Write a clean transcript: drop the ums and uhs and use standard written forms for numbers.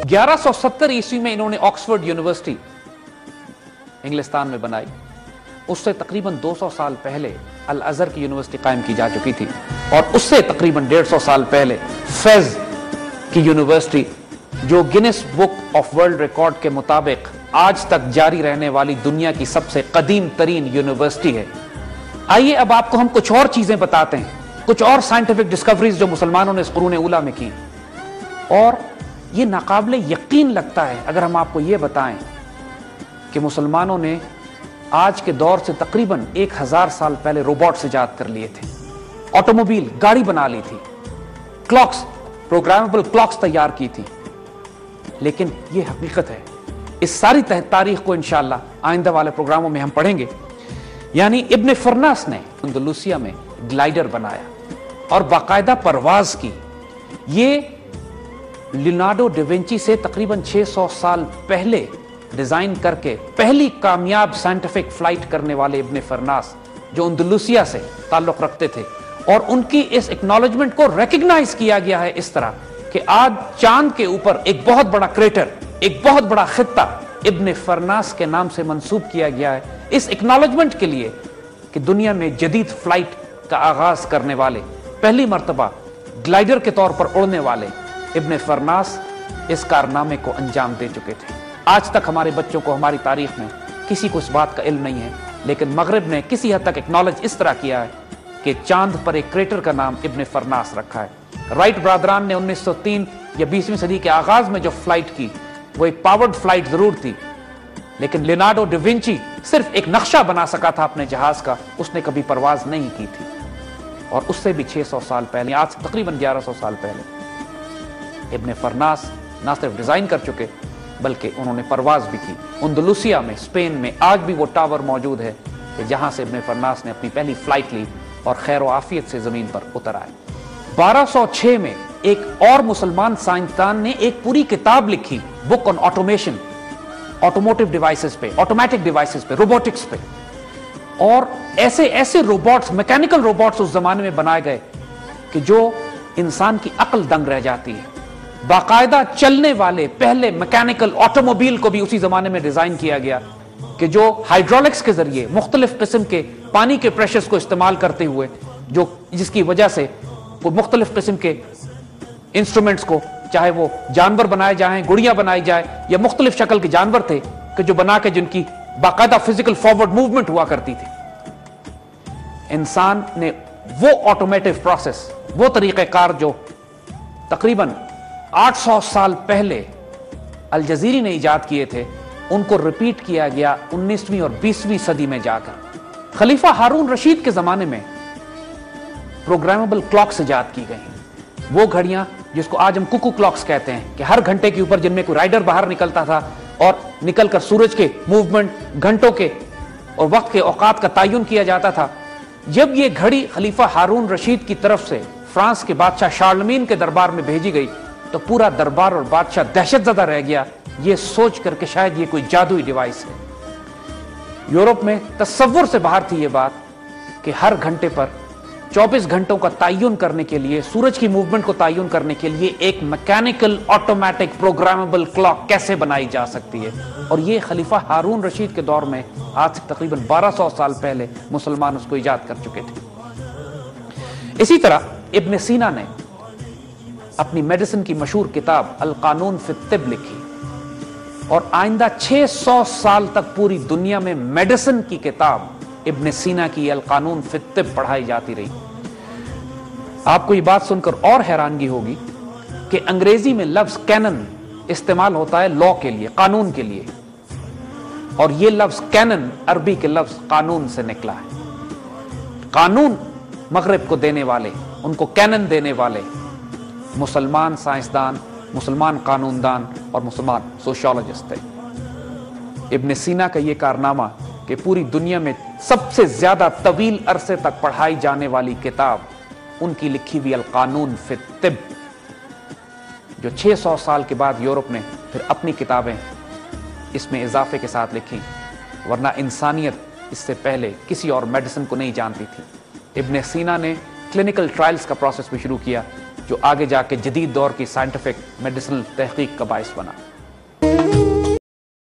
1170 ईस्वी में इन्होंने ऑक्सफोर्ड यूनिवर्सिटी इंग्लिस्तान में बनाई। उससे तकरीबन 200 साल पहले अल अज़हर की यूनिवर्सिटी कायम की जा चुकी थी, और उससे तकरीबन 150 साल पहले फैज की यूनिवर्सिटी, जो Guinness book of world record के मुताबिक आज तक जारी रहने वाली दुनिया की सबसे कदीम तरीन यूनिवर्सिटी है। आइए अब आपको हम कुछ और चीजें बताते हैं, कुछ और साइंटिफिक डिस्कवरीज जो मुसलमानों ने इस कुरून उला में की। और ये नाकाबिले यकीन लगता है अगर हम आपको ये बताएं कि मुसलमानों ने आज के दौर से तकरीबन 1000 साल पहले रोबोट से इजाद कर लिए थे, ऑटोमोबाइल गाड़ी बना ली थी, क्लॉक्स, प्रोग्रामेबल क्लॉक्स तैयार की थी। लेकिन ये हकीकत है। इस सारी तारीख को इंशाअल्लाह आइंदा वाले प्रोग्रामों में हम पढ़ेंगे। यानी इब्ने फरनास ने अंदलुसिया में ग्लाइडर बनाया और बाकायदा परवाज की। ये लियोनार्डो डा विंची से तकरीबन 600 साल पहले डिजाइन करके पहली कामयाब साइंटिफिक फ्लाइट करने वाले इब्ने फरनास, जो अंदलुसिया से ताल्लुक रखते थे, और उनकी इस एक्नॉलेजमेंट को रिकॉग्नाइज किया गया है इस तरह कि आज चांद के ऊपर एक बहुत बड़ा क्रेटर, एक बहुत बड़ा खित्ता इब्ने फरनास के नाम से मंसूब किया गया है, इस एक्नॉलेजमेंट के लिए कि दुनिया में जदीद फ्लाइट का आगाज करने वाले, पहली मर्तबा ग्लाइडर के तौर पर उड़ने वाले इब्ने फरनास इस कारनामे को अंजाम दे चुके थे। आज तक हमारे बच्चों को, हमारी तारीख में किसी को इस बात का इल्म नहीं है, लेकिन मगरिब ने किसी हद तक एक्नॉलेज इस तरह किया है कि चांद पर एक क्रेटर का नाम इब्ने फरनास रखा है। राइट ब्रादरान ने 1903 या 20वीं सदी के आगाज में जो फ्लाइट की, वो एक पावर्ड फ्लाइट जरूर थी, लेकिन लियोनार्डो डा विंची सिर्फ एक नक्शा बना सका था अपने जहाज का, उसने कभी परवाज नहीं की थी। और उससे भी 600 साल पहले, आज से तकरीबन 1100 साल पहले, इब्ने फरनास ना सिर्फ डिजाइन कर चुके बल्कि उन्होंने परवाज भी की। अंदलुसिया में, स्पेन में आज भी वो टावर मौजूद है कि जहां से इब्ने फरनास ने अपनी पहली फ्लाइट ली और खैर व आफियत से जमीन पर उतर आए। 1206 में एक और मुसलमान साइंसदान ने एक पूरी किताब लिखी, book on automation, automotive devices पे, ऑटोमेटिक डिवाइसेस पे, रोबोटिक्स पे। और ऐसे ऐसे रोबोट्स, मैकेनिकल रोबोट्स उस जमाने में बनाए गए कि जो इंसान की अक्ल दंग रह जाती है। बाकायदा चलने वाले पहले मैकेनिकल ऑटोमोबाइल को भी उसी जमाने में डिजाइन किया गया कि जो हाइड्रोलिक्स के जरिए मुख्तलिफ किस्म के पानी के प्रेशर्स को इस्तेमाल करते हुए, जो जिसकी वजह से वो मुख्तलिफ किस्म के इंस्ट्रूमेंट्स को, चाहे वो जानवर बनाए जाएं, गुड़ियां बनाई जाए, या मुख्तलिफ शक्ल के जानवर थे कि जो बना के जिनकी बाकायदा फिजिकल फॉरवर्ड मूवमेंट हुआ करती थी। इंसान ने वो ऑटोमेटिव प्रोसेस, वो तरीक़ेकार जो तकरीबन 800 साल पहले अल जज़ीरी ने इजाद किए थे, उनको रिपीट किया गया 19वीं और 20वीं सदी में जाकर। खलीफा हारून रशीद के जमाने में प्रोग्रामेबल क्लॉक्स इजाद की गई, वो घड़ियां जिसको आज हम कुकू क्लॉक्स कहते हैं, कि हर घंटे के ऊपर जिनमें कोई राइडर बाहर निकलता था और निकलकर सूरज के मूवमेंट, घंटों के और वक्त के औकात का तयन किया जाता था। जब ये घड़ी खलीफा हारून रशीद की तरफ से फ्रांस के बादशाह शार्लमीन के दरबार में भेजी गई तो पूरा दरबार और बादशाह दहशतज़दा रह गया, ये सोच करके शायद ये कोई जादुई डिवाइस है। यूरोप में तसव्वुर से बाहर थी ये बात कि हर घंटे पर 24 घंटों का तयन करने के लिए, सूरज की मूवमेंट को तयन करने के लिए एक मैकेनिकल ऑटोमेटिक प्रोग्रामेबल क्लॉक कैसे बनाई जा सकती है। और ये खलीफा हारून रशीद के दौर में, आज से तकरीबन 1200 साल पहले मुसलमान उसको इजाद कर चुके थे। इसी तरह इब्ने सीना ने अपनी मेडिसिन की मशहूर किताब अल कानून फी तिब लिखी, और आइंदा 600 साल तक पूरी दुनिया में मेडिसिन की किताब इब्ने सीना की अल कानून फी तिब पढ़ाई जाती रही। आपको ये बात सुनकर और हैरानगी होगी कि अंग्रेजी में लफ्ज कैनन इस्तेमाल होता है लॉ के लिए, कानून के लिए, और ये लफ्ज कैनन अरबी के लफ्ज कानून से निकला है। कानून मगरिब को देने वाले, उनको कैनन देने वाले मुसलमान साइंसदान, मुसलमान कानूनदान और मुसलमान सोशियोलॉजिस्ट थे। इब्ने सीना का यह कारनामा कि पूरी दुनिया में सबसे ज्यादा तवील अरसे तक पढ़ाई जाने वाली किताब उनकी लिखी हुई अल कानून फी तिब, जो 600 साल के बाद यूरोप ने फिर अपनी किताबें इसमें इजाफे के साथ लिखी, वरना इंसानियत इससे पहले किसी और मेडिसिन को नहीं जानती थी। इब्ने सीना ने क्लिनिकल ट्रायल्स का प्रोसेस भी शुरू किया جو آگے جا کے جدید دور کی سائنٹیفک میڈیسنل تحقیق کا باعث بنا۔